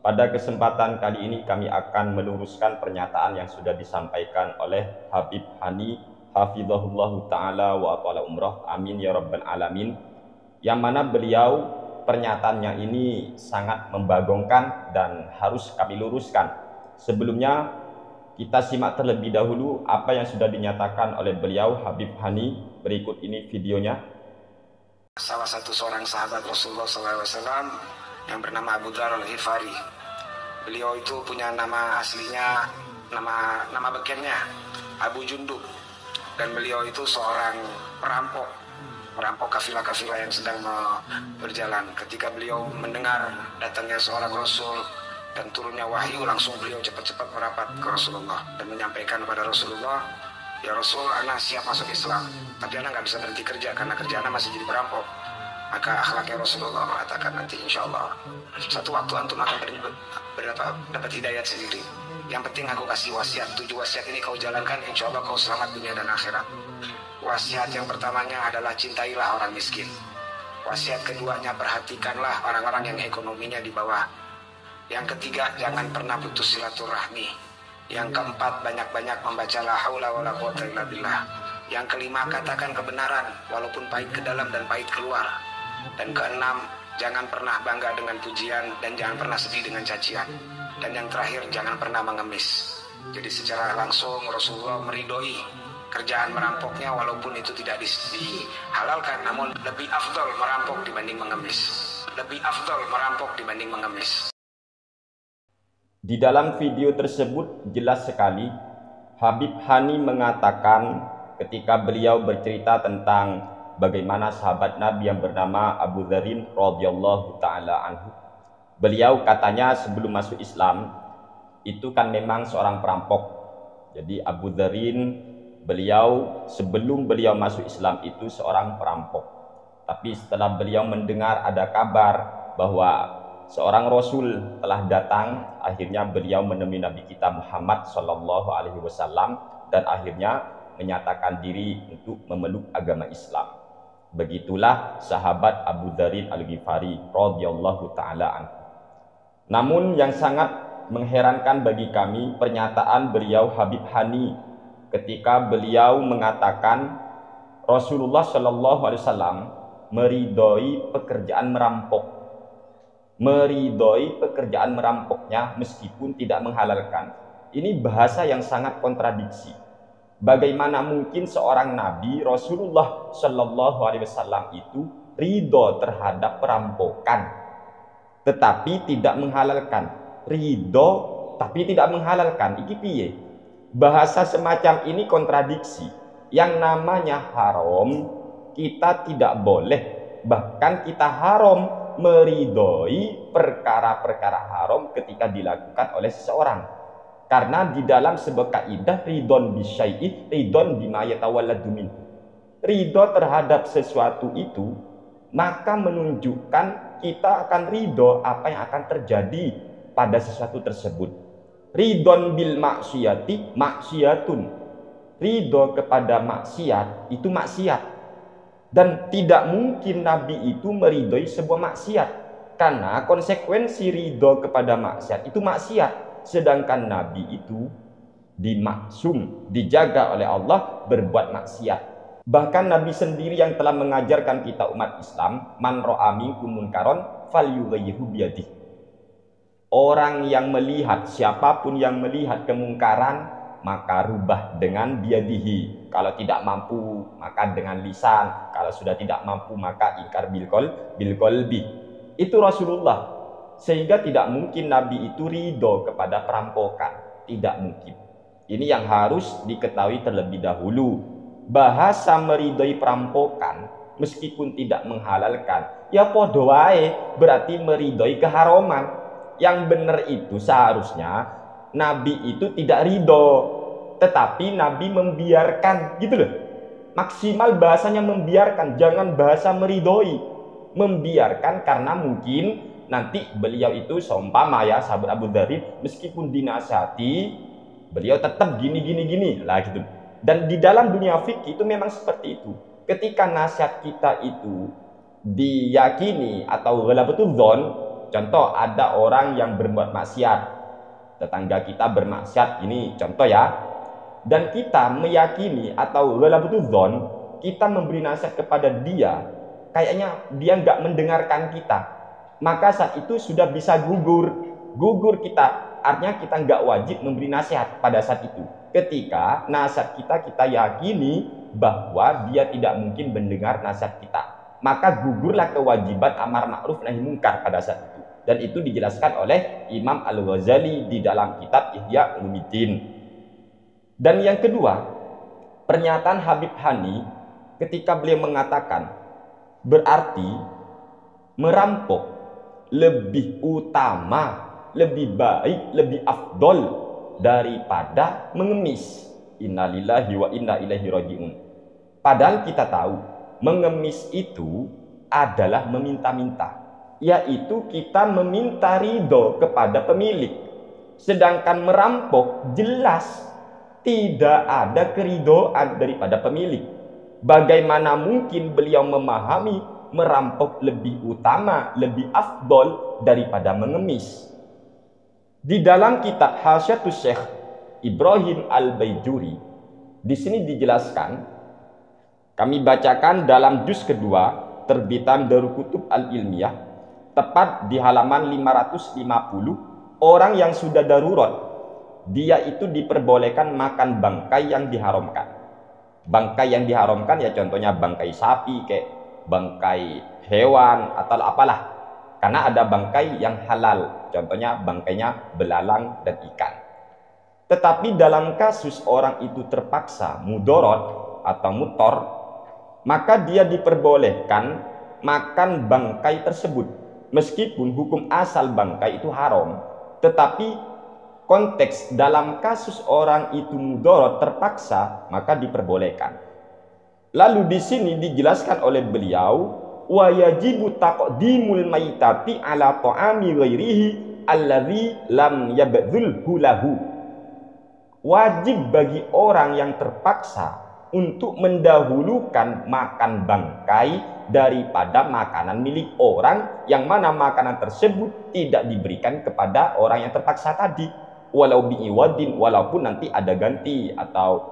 Pada kesempatan kali ini kami akan meluruskan pernyataan yang sudah disampaikan oleh Habib Hani hafizahullah ta'ala wa atala umrah, amin ya rabbal alamin, yang mana beliau pernyataannya ini sangat membagongkan dan harus kami luruskan. Sebelumnya kita simak terlebih dahulu apa yang sudah dinyatakan oleh beliau Habib Hani. Berikut ini videonya. Salah satu seorang sahabat Rasulullah SAW yang bernama Abu Dzar Al-Ghifari. Beliau itu punya nama aslinya, nama bekennya Abu Jundub, dan beliau itu seorang perampok kafilah-kafilah yang sedang berjalan. Ketika beliau mendengar datangnya seorang Rasul dan turunnya wahyu, langsung beliau cepat-cepat merapat ke Rasulullah dan menyampaikan kepada Rasulullah, "Ya Rasul, anak siap masuk Islam, tapi anak nggak bisa berhenti kerja karena kerja anak masih jadi perampok." Maka akhlaknya Rasulullah mengatakan, "Nanti insya Allah satu waktu antum akan dapat hidayat sendiri. Yang penting aku kasih wasiat, 7 wasiat ini kau jalankan, insya Allah kau selamat dunia dan akhirat." Wasiat yang pertamanya adalah cintailah orang miskin. Wasiat keduanya, perhatikanlah orang-orang yang ekonominya di bawah. Yang ketiga, jangan pernah putus silaturahmi. Yang keempat, banyak-banyak membaca la haula wala quwata illa billah. Yang kelima, katakan kebenaran walaupun pahit ke dalam dan pahit keluar. Dan keenam, jangan pernah bangga dengan pujian dan jangan pernah sedih dengan cacian. Dan yang terakhir, jangan pernah mengemis. Jadi secara langsung Rasulullah meridhoi kerjaan merampoknya walaupun itu tidak dihalalkan, namun lebih afdol merampok dibanding mengemis. Lebih afdol merampok dibanding mengemis. Di dalam video tersebut jelas sekali Habib Hani mengatakan ketika beliau bercerita tentang bagaimana sahabat Nabi yang bernama Abu Dzarin radhiyallahu taala anhu. Beliau katanya sebelum masuk Islam itu kan memang seorang perampok. Jadi Abu Dzarin sebelum beliau masuk Islam itu seorang perampok. Tapi setelah beliau mendengar ada kabar bahwa seorang Rasul telah datang, akhirnya beliau menemui Nabi kita Muhammad Shallallahu Alaihi Wasallam dan akhirnya menyatakan diri untuk memeluk agama Islam. Begitulah sahabat Abu Dzarin Al-Ghifari radhiyallahu taala anhu. Namun yang sangat mengherankan bagi kami pernyataan beliau Habib Hani ketika beliau mengatakan Rasulullah Shallallahu Alaihi Wasallam meridhoi pekerjaan merampok. Meridhoi pekerjaan merampoknya meskipun tidak menghalalkan. Ini bahasa yang sangat kontradiksi. Bagaimana mungkin seorang Nabi Rasulullah Shallallahu Alaihi Wasallam itu ridho terhadap perampokan, tetapi tidak menghalalkan? Ridho tapi tidak menghalalkan. Iki piye? Bahasa semacam ini kontradiksi. Yang namanya haram kita tidak boleh, bahkan kita haram meridhoi perkara-perkara haram ketika dilakukan oleh seseorang. Karena di dalam sebuah kaidah ridhon bisyai'i ridhon bima yatawalladu minhu. Ridho terhadap sesuatu itu maka menunjukkan kita akan ridho apa yang akan terjadi pada sesuatu tersebut. Ridhon bil maksiyati maksiyatun. Ridho kepada maksiat itu maksiat. Dan tidak mungkin Nabi itu meridhoi sebuah maksiat, karena konsekuensi ridho kepada maksiat itu maksiat. Sedangkan Nabi itu dimaksum, dijaga oleh Allah berbuat maksiat. Bahkan Nabi sendiri yang telah mengajarkan kita umat Islam, man ra'a minkum munkaron falyughayyirhu biyadihi. Orang yang melihat, siapapun yang melihat kemungkaran, maka rubah dengan biyadihi. Kalau tidak mampu, maka dengan lisan. Kalau sudah tidak mampu, maka ingkar bil qalbi. Itu Rasulullah. Sehingga tidak mungkin Nabi itu ridho kepada perampokan. Tidak mungkin. Ini yang harus diketahui terlebih dahulu. Bahasa meridhoi perampokan meskipun tidak menghalalkan, ya podo wae, berarti meridhoi keharaman. Yang benar itu seharusnya Nabi itu tidak ridho, tetapi Nabi membiarkan, gitu loh. Maksimal bahasanya membiarkan, jangan bahasa meridhoi. Membiarkan karena mungkin nanti beliau itu seumpama ya sahabat Abu Dzarin meskipun dinasihati beliau tetap gini lah gitu. Dan di dalam dunia fikih itu memang seperti itu. Ketika nasihat kita itu diyakini atau ghalabatul dzon, Contoh, ada orang yang berbuat maksiat, tetangga kita bermaksiat, ini contoh ya. Dan kita meyakini atau ghalabutudzon, kita memberi nasihat kepada dia, kayaknya dia nggak mendengarkan kita. Maka saat itu sudah bisa gugur kita. Artinya kita nggak wajib memberi nasihat pada saat itu. Ketika nasihat kita yakini bahwa dia tidak mungkin mendengar nasihat kita, maka gugurlah kewajiban amar ma'ruf nahi mungkar pada saat itu. Dan itu dijelaskan oleh Imam Al-Ghazali di dalam kitab Ihya Ulumuddin. Dan yang kedua, pernyataan Habib Hani ketika beliau mengatakan berarti merampok lebih utama, lebih baik, lebih afdol daripada mengemis. Innalillahi wa inna ilaihi raji'un. Padahal kita tahu mengemis itu adalah meminta-minta, yaitu kita meminta ridho kepada pemilik. Sedangkan merampok jelas tidak ada keridhaan daripada pemilik. Bagaimana mungkin beliau memahami merampok lebih utama, lebih afdol daripada mengemis? Di dalam kitab Hasyatus Syekh Ibrahim Al-Baijuri, di sini dijelaskan, kami bacakan dalam juz kedua terbitan Darul Kutub Al-Ilmiyah, tepat di halaman 550, orang yang sudah darurat, dia itu diperbolehkan makan bangkai yang diharamkan. Bangkai yang diharamkan ya contohnya bangkai sapi, kayak bangkai hewan atau apalah. Karena ada bangkai yang halal, contohnya bangkainya belalang dan ikan. Tetapi dalam kasus orang itu terpaksa mudorot atau mutor, maka dia diperbolehkan makan bangkai tersebut. Meskipun hukum asal bangkai itu haram, tetapi konteks dalam kasus orang itu mudorot terpaksa, maka diperbolehkan. Lalu di sini dijelaskan oleh beliau, wa yajibu taqdimul maitati ala ta'ami ghairihi alladzi lam yabdzulhu lahu. Wajib bagi orang yang terpaksa untuk mendahulukan makan bangkai daripada makanan milik orang yang mana makanan tersebut tidak diberikan kepada orang yang terpaksa tadi, walau bi'iwadin, walaupun nanti ada ganti atau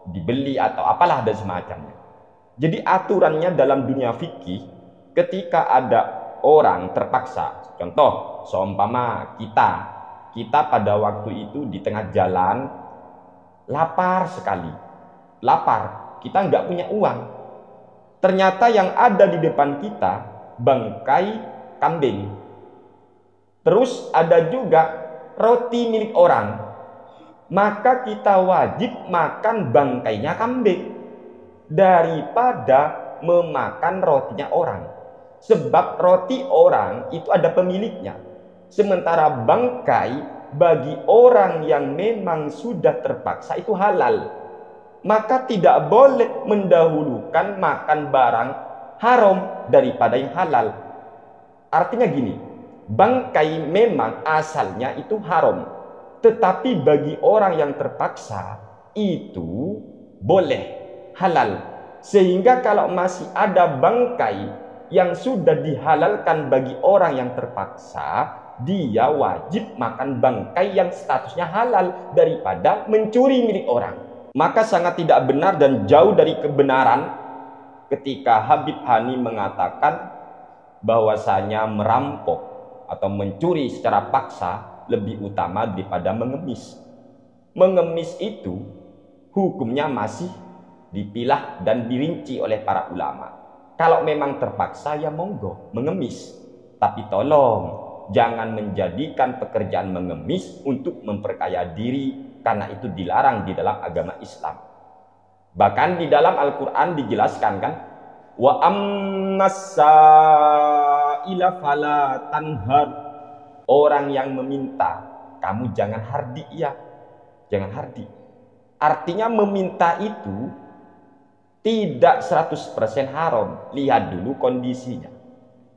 dibeli atau apalah dan semacamnya. Jadi aturannya dalam dunia fikih, ketika ada orang terpaksa, contoh seumpama kita pada waktu itu di tengah jalan lapar sekali, kita nggak punya uang, ternyata yang ada di depan kita bangkai kambing, terus ada juga roti milik orang, maka kita wajib makan bangkainya kambing daripada memakan rotinya orang. Sebab roti orang itu ada pemiliknya, sementara bangkai bagi orang yang memang sudah terpaksa itu halal. Maka tidak boleh mendahulukan makan barang haram daripada yang halal. Artinya gini, bangkai memang asalnya itu haram, tetapi bagi orang yang terpaksa itu boleh, halal. Sehingga kalau masih ada bangkai yang sudah dihalalkan bagi orang yang terpaksa, dia wajib makan bangkai yang statusnya halal daripada mencuri milik orang. Maka sangat tidak benar dan jauh dari kebenaran ketika Habib Hani mengatakan bahwasanya merampok atau mencuri secara paksa lebih utama daripada mengemis. Mengemis itu hukumnya masih dipilah dan dirinci oleh para ulama. Kalau memang terpaksa ya monggo mengemis, tapi tolong jangan menjadikan pekerjaan mengemis untuk memperkaya diri, karena itu dilarang di dalam agama Islam. Bahkan di dalam Al-Quran dijelaskan kan, wa ammasaila fala tanhar, orang yang meminta kamu jangan hardi, ya jangan hardi. Artinya meminta itu tidak 100% haram, lihat dulu kondisinya.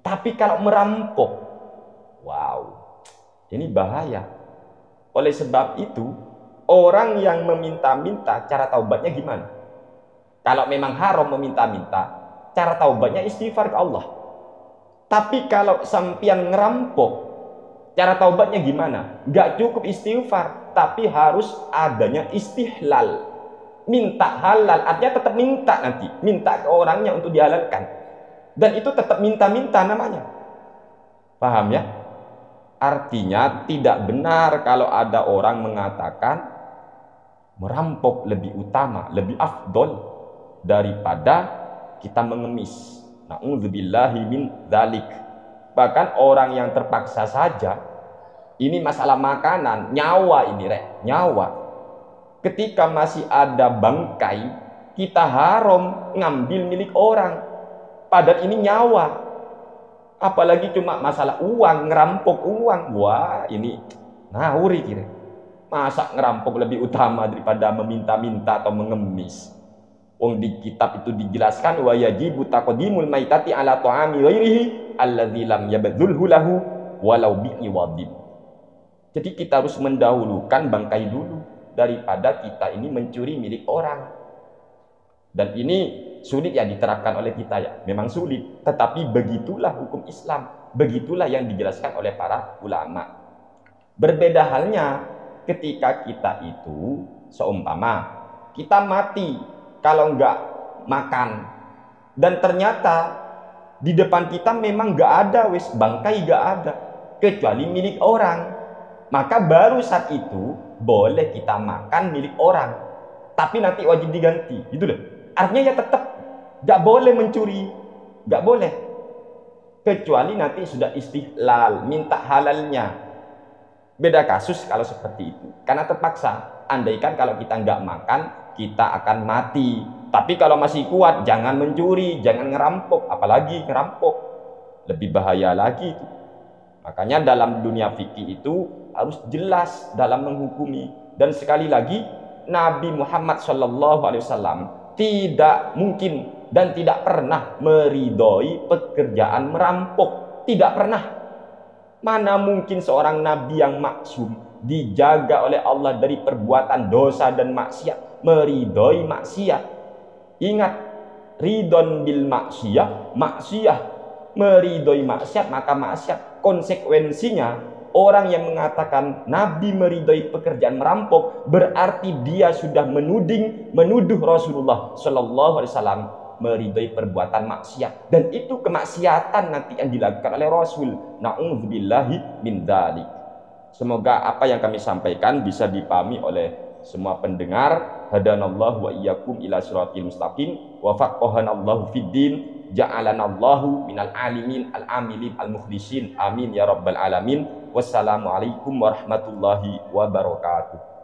Tapi kalau merampok, wow, ini bahaya. Oleh sebab itu, orang yang meminta-minta, cara taubatnya gimana? Kalau memang haram meminta-minta, cara taubatnya istighfar ke Allah. Tapi kalau sampian ngerampok, Cara taubatnya gimana? Gak cukup istighfar, tapi harus adanya istihlal. Minta halal, artinya tetap minta nanti. Minta ke orangnya untuk dihalalkan. Dan itu tetap minta-minta namanya. Paham ya? Artinya tidak benar kalau ada orang mengatakan merampok lebih utama, lebih afdol daripada kita mengemis. Na'udzubillahi min dzalik. Bahkan orang yang terpaksa saja, ini masalah makanan, nyawa ini nyawa. Ketika masih ada bangkai, kita haram ngambil milik orang. Padahal ini nyawa. Apalagi cuma masalah uang, ngerampok uang. Wah, ini ngawuri kira. Masa ngerampok lebih utama daripada meminta-minta atau mengemis? Wong di kitab itu dijelaskan wa yajibu taqdimul maitati ala ta'ami ghairihi alladzi lam yabdzulhu lahu walau bi'iwadin. Jadi kita harus mendahulukan bangkai dulu daripada kita ini mencuri milik orang. Dan ini sulit ya diterapkan oleh kita ya. Memang sulit, tetapi begitulah hukum Islam. Begitulah yang dijelaskan oleh para ulama. Berbeda halnya ketika kita itu seumpama kita mati kalau enggak makan, dan ternyata di depan kita memang enggak ada wis bangkai, enggak ada kecuali milik orang, maka baru saat itu boleh kita makan milik orang, tapi nanti wajib diganti, gitu loh. Artinya ya tetap enggak boleh mencuri, enggak boleh, kecuali nanti sudah istihlal, minta halalnya. Beda kasus kalau seperti itu, karena terpaksa. Andaikan kalau kita enggak makan, kita akan mati. Tapi kalau masih kuat, jangan mencuri, jangan ngerampok, apalagi ngerampok. Lebih bahaya lagi itu. Makanya dalam dunia fikih itu harus jelas dalam menghukumi. Dan sekali lagi, Nabi Muhammad SAW tidak mungkin dan tidak pernah meridhoi pekerjaan merampok. Tidak pernah. Mana mungkin seorang Nabi yang maksum, dijaga oleh Allah dari perbuatan dosa dan maksiat, meridhoi maksiat. Ingat, ridon bil maksiyah, maksiyah, meridhoi maksiat maka maksiat. Konsekuensinya orang yang mengatakan Nabi meridhoi pekerjaan merampok berarti dia sudah menuduh Rasulullah Shallallahu Alaihi Wasallam meridhoi perbuatan maksiat, dan itu kemaksiatan nanti yang dilakukan oleh Rasul. Na'udzubillahi min dzalik. Semoga apa yang kami sampaikan bisa dipahami oleh semua pendengar. Hadanallahu wa iyyakum ila siratil mustaqim wa faqahanallahu fid din, ja'alanallahu minal alimin al-amilin al-mukhlisin. Amin ya rabbal alamin. Wassalamualaikum warahmatullahi wabarakatuh.